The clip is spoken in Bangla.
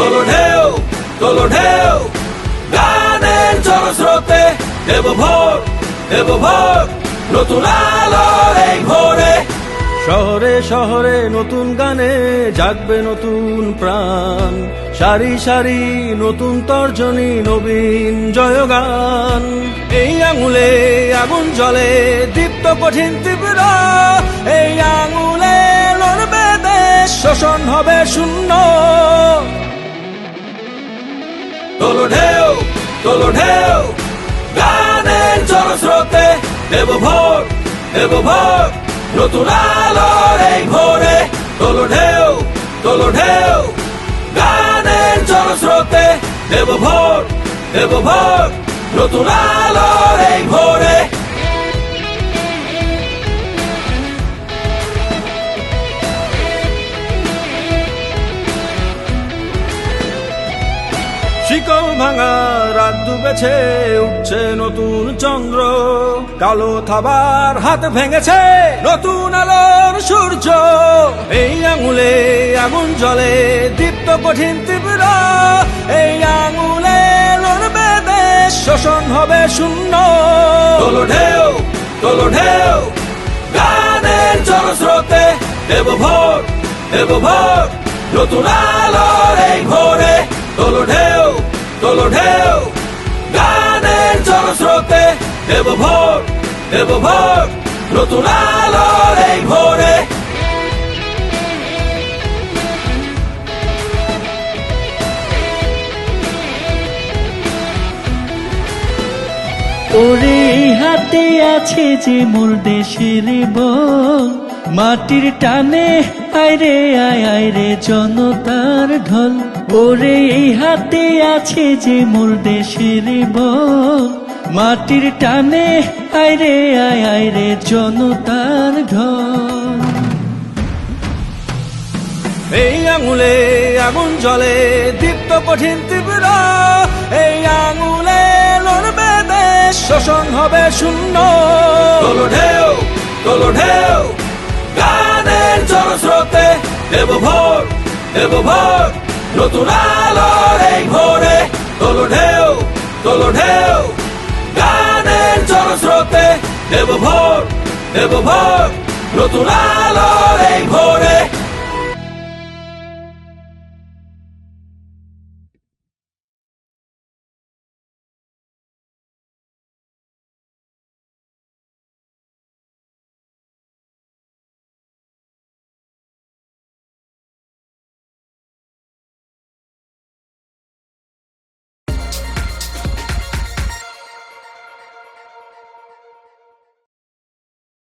তোলো ঢেউ তোলো ঢেউ গানের জলস্রোতে দেব ভোর নতুন আলোর এই ভোরে। শহরে শহরে নতুন গানে জাগবে নতুন প্রাণ, সারি সারি নতুন তর্জনী নবীন জয়গান। এই আঙুলে আগুন জ্বলে দীপ্ত কঠিন তীব্র, এই আঙুলে লড়বে দেশ, শোষণ হবে শূন্য। তোলো ঢেউ গানের জলস্রোতে দেব ভোর নতুন আলোর এই ভোরে। তোলো ঢেউ গানের জলস্রোতে দেব ভোর নতুন আলোর এই ভোরে। শিকল ভাঙা রাত ডুবেছে, উঠছে নতুন চন্দ্র, কালো থাবার হাত ভেঙেছে নতুন আলোর সূর্য। এই আঙুলে আগুন জ্বলে দীপ্ত কঠিন তীব্র, এই আঙুলে লড়বে দেশ, শোষণ হবে শূন্য। তোলো ঢেউ গানের জলস্রোতে দেব ভোর নতুন আলোর এই ভোরে। তোলো ঢেউ গানের জলস্রোতে দেব ভোর নতুন আলোর এই ভোরে। ওরে হাতে আছে যে মোর দেশের বল, মাটির টানে আইরে আইরে জনতার ঢল। ওরে এই হাতে আছে যে মোর দেশের বল, মাটির টানে আইরে আইরে জনতার ঢল। এই আঙুলে আগুন জ্বলে দীপ্ত কঠিন তীব্র, এই আঙুলে লড়বে দেশ, শোষণ হবে শূন্য। তোলো ঢেউ গানের জলস্রোতে দেব ভোর নতুন আলোর এই ভোরে। তোলো ঢেউ গানের জলস্রোতে দেব ভোর নতুন আলো